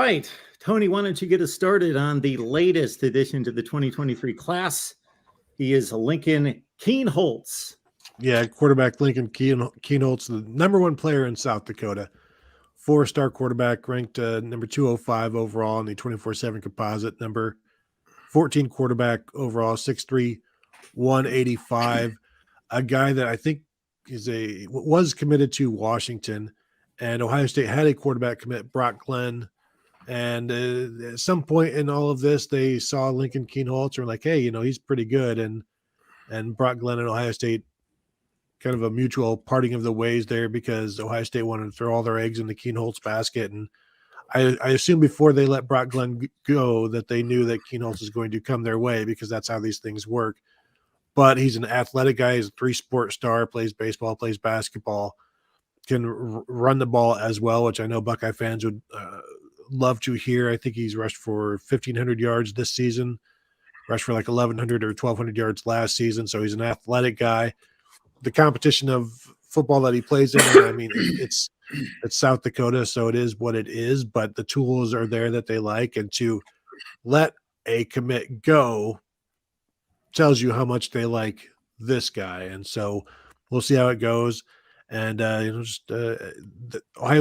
right. Tony, why don't you get us started on the latest addition to the 2023 class? He is Lincoln Kienholz. Yeah, quarterback Lincoln Kienholz, the number one player in South Dakota. 4-star quarterback, ranked number 205 overall in the 24/7 composite, number 14 quarterback overall, 6'3", 185. A guy that I think was committed to Washington, and Ohio State had a quarterback commit, Brock Glenn. And at some point in all of this, they saw Lincoln Kienholz and were like, hey, he's pretty good. And Brock Glenn and Ohio State, kind of a mutual parting of the ways there, because Ohio State wanted to throw all their eggs in the Kienholz basket. And I assume before they let Brock Glenn go that they knew that Kienholz is going to come their way, because that's how these things work. But he's an athletic guy. He's a 3-sport star, plays baseball, plays basketball, can run the ball as well, which I know Buckeye fans would love to hear. I think he's rushed for 1,500 yards this season, rushed for like 1,100 or 1,200 yards last season. So he's an athletic guy. The competition of football that he plays in, I mean, it's South Dakota, so it is what it is, but the tools are there that they like. And to let a commit go tells you how much they like this guy. And so we'll see how it goes. And Ohio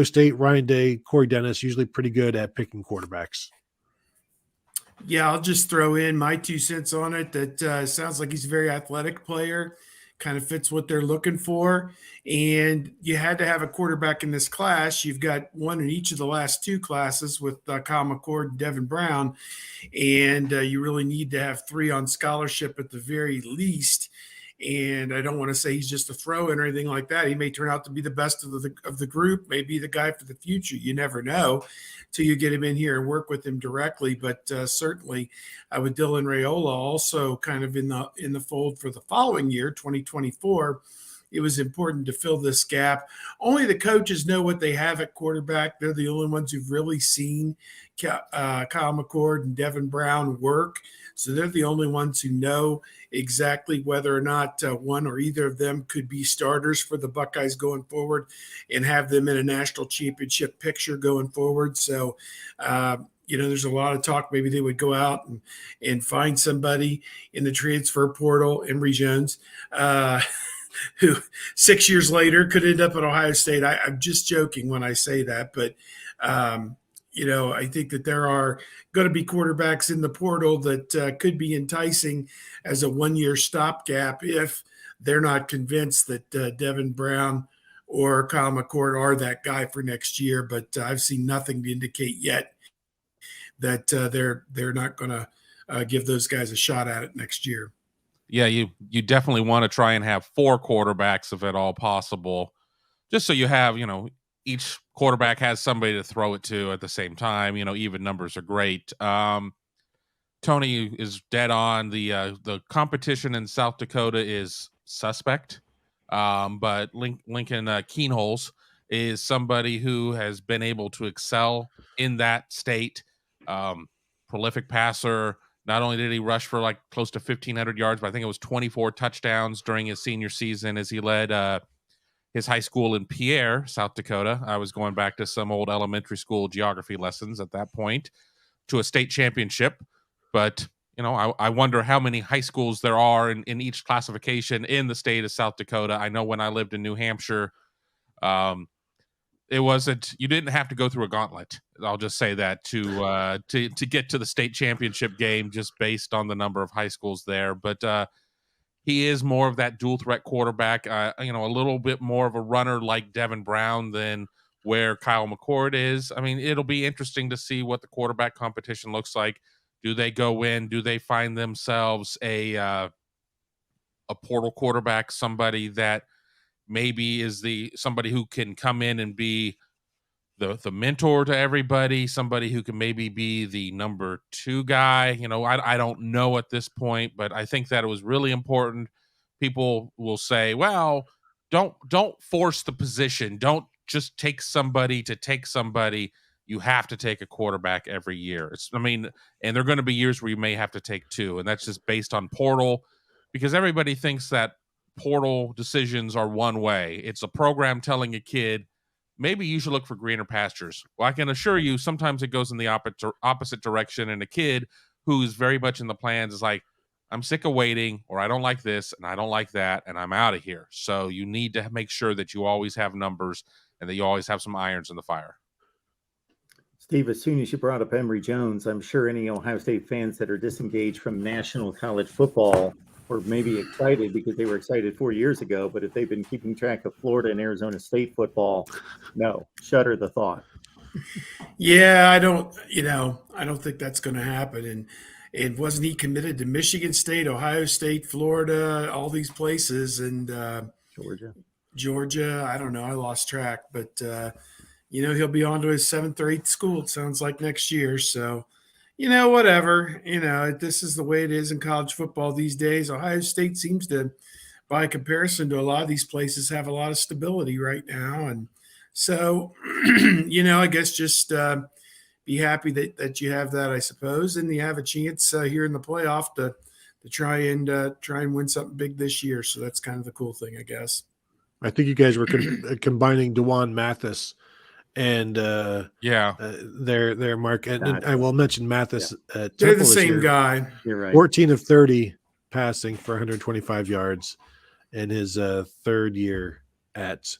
State, Ryan Day, Corey Dennis, usually pretty good at picking quarterbacks. Yeah, I'll just throw in my 2 cents on it. That sounds like he's a very athletic player, kind of fits what they're looking for. And you had to have a quarterback in this class. You've got one in each of the last 2 classes with Kyle McCord and Devin Brown. And you really need to have 3 on scholarship at the very least. And I don't want to say he's just a throw-in or anything like that. He may turn out to be the best of the group, maybe the guy for the future. You never know till you get him in here and work with him directly. But certainly with Dylan Raiola also kind of in the fold for the following year, 2024, it was important to fill this gap. Only the coaches know what they have at quarterback. They're the only ones who've really seen Kyle McCord and Devin Brown work. So they're the only ones who know exactly whether or not one or either of them could be starters for the Buckeyes going forward and have them in a national championship picture going forward. So, there's a lot of talk. Maybe they would go out and find somebody in the transfer portal, Emory Jones, who 6 years later could end up at Ohio State. I'm just joking when I say that, but I think that there are going to be quarterbacks in the portal that could be enticing as a 1-year stopgap if they're not convinced that Devin Brown or Kyle McCord are that guy for next year. But I've seen nothing to indicate yet that they're not going to give those guys a shot at it next year. Yeah, you definitely want to try and have 4 quarterbacks if at all possible, just so you have, each quarterback has somebody to throw it to at the same time. Even numbers are great. Tony is dead on. The competition in South Dakota is suspect, but Lincoln Kienholz is somebody who has been able to excel in that state. Prolific passer. Not only did he rush for like close to 1,500 yards, but I think it was 24 touchdowns during his senior season as he led his high school in Pierre, South Dakota. I was going back to some old elementary school geography lessons at that point, to a state championship. But, I wonder how many high schools there are in each classification in the state of South Dakota. I know when I lived in New Hampshire, you didn't have to go through a gauntlet. I'll just say that to get to the state championship game, just based on the number of high schools there. But he is more of that dual threat quarterback, a little bit more of a runner like Devin Brown than where Kyle McCord is. I mean, it'll be interesting to see what the quarterback competition looks like. Do they go in? Do they find themselves a portal quarterback, somebody that maybe is somebody who can come in and be the mentor to everybody, somebody who can maybe be the number 2 guy? I don't know at this point, but I think that it was really important. People will say, well, don't force the position. Don't just take somebody to take somebody. You have to take a quarterback every year. And there are going to be years where you may have to take 2, and that's just based on portal, because everybody thinks that portal decisions are one way. It's a program telling a kid, maybe you should look for greener pastures. Well, I can assure you, sometimes it goes in the opposite direction, and a kid who's very much in the plans is like, I'm sick of waiting, or I don't like this, and I don't like that, and I'm out of here. So you need to make sure that you always have numbers and that you always have some irons in the fire. Steve, as soon as you brought up Emory Jones, I'm sure any Ohio State fans that are disengaged from national college football were maybe excited because they were excited 4 years ago. But if they've been keeping track of Florida and Arizona State football, no, shudder the thought. Yeah, I don't think that's going to happen. And wasn't he committed to Michigan State, Ohio State, Florida, all these places, and Georgia? I don't know. I lost track, but he'll be on to his 7th or 8th school, it sounds like, next year. So, whatever. This is the way it is in college football these days. Ohio State seems to, by comparison to a lot of these places, have a lot of stability right now. And so, I guess just be happy that you have that, I suppose, and you have a chance here in the playoff to try and win something big this year. So that's kind of the cool thing, I guess. I think you guys were combining DeJuan Mathis and their Mark, and I will mention Mathis. They're the same guy. You're right. 14 of 30 passing for 125 yards in his 3rd year at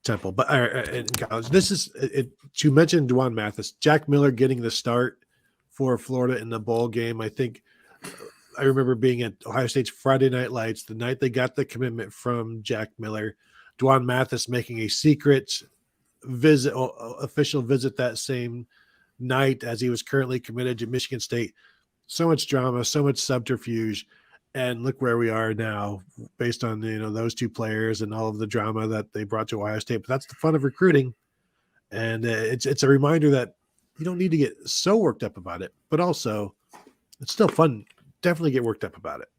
Temple, but in college. This is it. To mention DeJuan Mathis, Jack Miller getting the start for Florida in the bowl game. I think I remember being at Ohio State's Friday Night Lights the night they got the commitment from Jack Miller. DeJuan Mathis making a secret official visit that same night as he was currently committed to Michigan State. So much drama, so much subterfuge. And look where we are now based on, those two players and all of the drama that they brought to Ohio State. But that's the fun of recruiting. And it's a reminder that you don't need to get so worked up about it, but also it's still fun. Definitely get worked up about it.